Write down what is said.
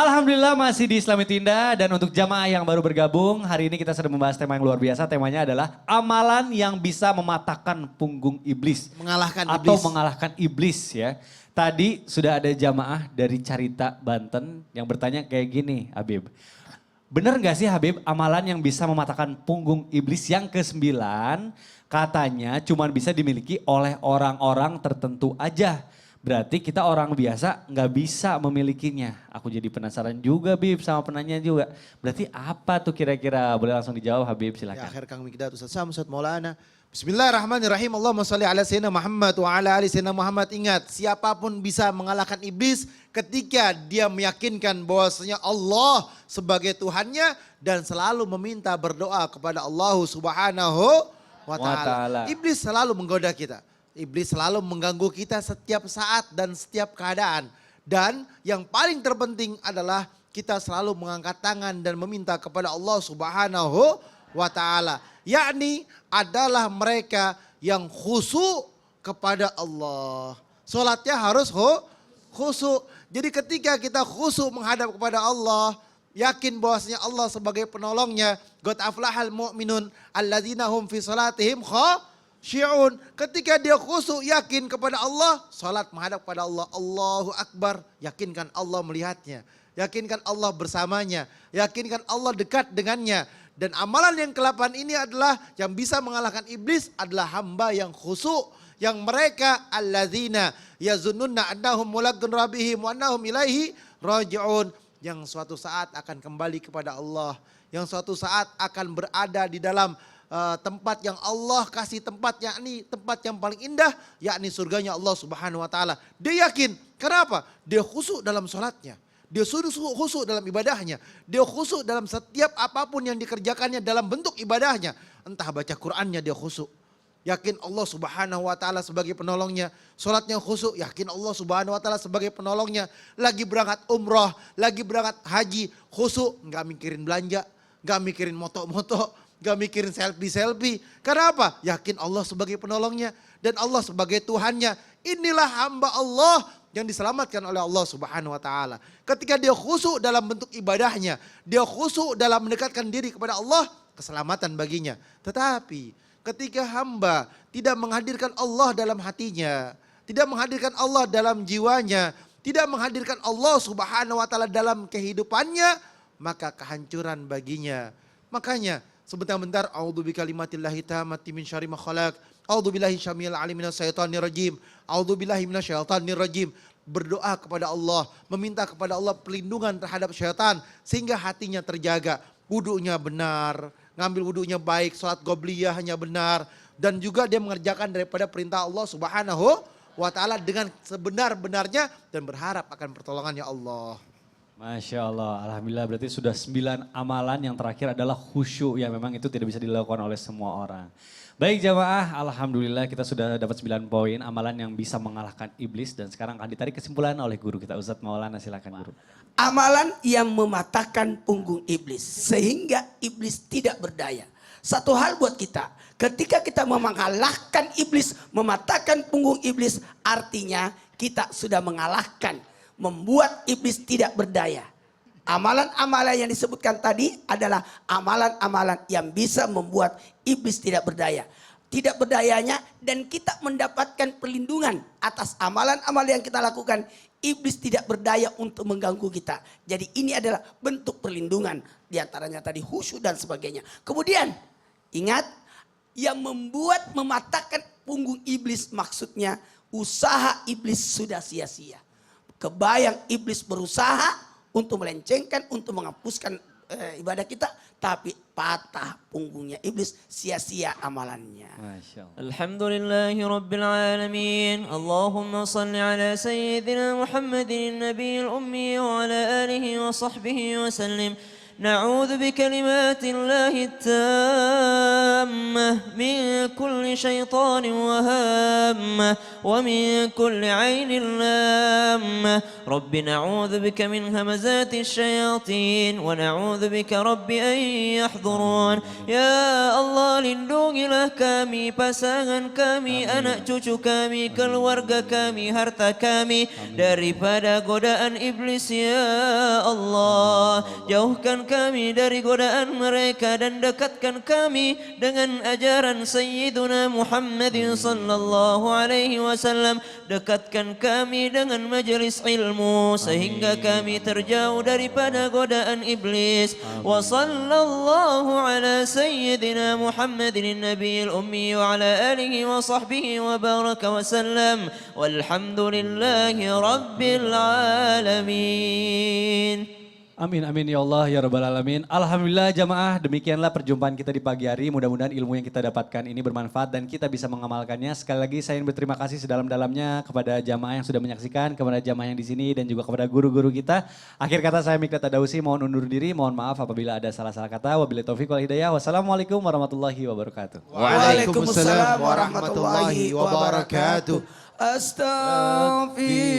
Alhamdulillah masih di Islami Tinda dan untuk jamaah yang baru bergabung, hari ini kita sedang membahas tema yang luar biasa. Temanya adalah amalan yang bisa mematahkan punggung iblis. Atau mengalahkan iblis ya. Tadi sudah ada jamaah dari Carita, Banten yang bertanya kayak gini, Habib. Bener gak sih Habib, amalan yang bisa mematahkan punggung iblis yang ke-9 katanya cuma bisa dimiliki oleh orang-orang tertentu aja. Berarti kita orang biasa nggak bisa memilikinya. Aku jadi penasaran juga Bib sama penanya juga. Berarti apa tuh kira-kira? Boleh langsung dijawab Habib silakan. Ya akhir Kang Mikdad Ustaz Sam, Ustaz Maulana. Bismillahirrahmanirrahim. Allahumma sholli ala sayyidina Muhammad wa ala ali sayyidina Muhammad. Ingat, siapapun bisa mengalahkan iblis ketika dia meyakinkan bahwasanya Allah sebagai Tuhannya dan selalu meminta berdoa kepada Allah Subhanahu wa taala. Iblis selalu menggoda kita. Iblis selalu mengganggu kita setiap saat dan setiap keadaan. Dan yang paling terpenting adalah kita selalu mengangkat tangan dan meminta kepada Allah Subhanahu wa taala. Yakni adalah mereka yang khusyuk kepada Allah. Salatnya harus khusyuk. Jadi ketika kita khusyuk menghadap kepada Allah, yakin bahwasanya Allah sebagai penolongnya, qad aflahal mu'minun alladzina hum fi salatihim syi'un. Ketika dia khusyuk yakin kepada Allah, salat menghadap kepada Allah, Allahu Akbar, yakinkan Allah melihatnya, yakinkan Allah bersamanya, yakinkan Allah dekat dengannya. Dan amalan yang ke-8 ini adalah yang bisa mengalahkan iblis adalah hamba yang khusyuk, yang mereka alladzina yazunnuna annahum mulaqqun rabbihim wa annahum ilaihi raji'un, yang suatu saat akan kembali kepada Allah, yang suatu saat akan berada di dalam tempat yang Allah kasih, tempat yakni tempat yang paling indah, yakni surganya Allah Subhanahu wa taala. Dia yakin. Kenapa? Dia khusyuk dalam sholatnya. Dia khusyuk dalam ibadahnya. Dia khusyuk dalam setiap apapun yang dikerjakannya dalam bentuk ibadahnya. Entah baca Qur'annya dia khusyuk. Yakin Allah Subhanahu wa taala sebagai penolongnya. Sholatnya khusyuk, yakin Allah Subhanahu wa taala sebagai penolongnya. Lagi berangkat umrah, lagi berangkat haji, khusyuk, enggak mikirin belanja, enggak mikirin moto-moto, gak mikirin selfie-selfie. Karena apa? Yakin Allah sebagai penolongnya dan Allah sebagai Tuhannya. Inilah hamba Allah yang diselamatkan oleh Allah Subhanahu wa taala. Ketika dia khusyuk dalam bentuk ibadahnya, dia khusyuk dalam mendekatkan diri kepada Allah, keselamatan baginya. Tetapi ketika hamba tidak menghadirkan Allah dalam hatinya, tidak menghadirkan Allah dalam jiwanya, tidak menghadirkan Allah Subhanahu wa taala dalam kehidupannya, maka kehancuran baginya. Makanya sebentar-bentar, a'udzu bikalimatillahi tammati min syarri ma khalaq. A'udzu billahi syamil alim minas syaitonir rajim. A'udzu billahi minasyaitonir rajim. Berdoa kepada Allah, meminta kepada Allah perlindungan terhadap syaitan sehingga hatinya terjaga. Wudunya benar, ngambil wudunya baik, salat qobliyahnya benar, dan juga dia mengerjakan daripada perintah Allah Subhanahu wa taala dengan sebenar-benarnya dan berharap akan pertolongannya Allah. Masya Allah, Alhamdulillah berarti sudah 9 amalan, yang terakhir adalah khusyuk yang memang itu tidak bisa dilakukan oleh semua orang. Baik jamaah, Alhamdulillah kita sudah dapat 9 poin amalan yang bisa mengalahkan iblis dan sekarang akan ditarik kesimpulan oleh guru kita Ustadz Maulana, silakan guru. Amalan yang mematahkan punggung iblis sehingga iblis tidak berdaya. Satu hal buat kita, ketika kita mengalahkan iblis, mematahkan punggung iblis, artinya kita sudah mengalahkan, membuat iblis tidak berdaya. Amalan-amalan yang disebutkan tadi adalah amalan-amalan yang bisa membuat iblis tidak berdaya. Tidak berdayanya dan kita mendapatkan perlindungan atas amalan-amalan yang kita lakukan. Iblis tidak berdaya untuk mengganggu kita. Jadi ini adalah bentuk perlindungan. Di antaranya tadi khusyuk dan sebagainya. Kemudian ingat, yang membuat mematahkan punggung iblis maksudnya usaha iblis sudah sia-sia. Kebayang iblis berusaha untuk melencengkan, untuk menghapuskan ibadah kita, tapi patah punggungnya iblis, sia-sia amalannya. Masya Allah. Alhamdulillahi Rabbil Alamin. Allahumma salli ala Sayyidina Muhammadin Nabiil Ummi wa ala alihi wa sahbihi wa sallim. نعوذ بكلمات الله التامة من كل شيطان وهامة ومن كل عين لامة رب نعوذ بك من همزات الشياطين ونعوذ بك رب أن يحضرون يا الله lindungilah kami, pasangan kami, anak cucu kami, keluarga kami, harta kami daripada godaan iblis ya Allah. Jauhkan kami dari godaan mereka dan dekatkan kami dengan ajaran Sayyiduna Muhammadin sallallahu alaihi wasallam. Dekatkan kami dengan majelis ilmu sehingga kami terjauh daripada godaan iblis. Wa sallallahu ala sayyidina Muhammadin nabiyil ummi wa ala alihi wa sahbihi wa baraka wa sallam. Walhamdulillahi rabbil alamin. Amin, amin ya Allah, ya Rabbal Alamin. Alhamdulillah jamaah, demikianlah perjumpaan kita di pagi hari. Mudah-mudahan ilmu yang kita dapatkan ini bermanfaat dan kita bisa mengamalkannya. Sekali lagi saya ingin berterima kasih sedalam-dalamnya kepada jamaah yang sudah menyaksikan, kepada jamaah yang di sini dan juga kepada guru-guru kita. Akhir kata saya Mikdad Tadausi, mohon undur diri, mohon maaf apabila ada salah-salah kata. Wabillahi taufiq wal hidayah. Wassalamualaikum warahmatullahi wabarakatuh. Waalaikumsalam warahmatullahi wabarakatuh. Astaghfirullah.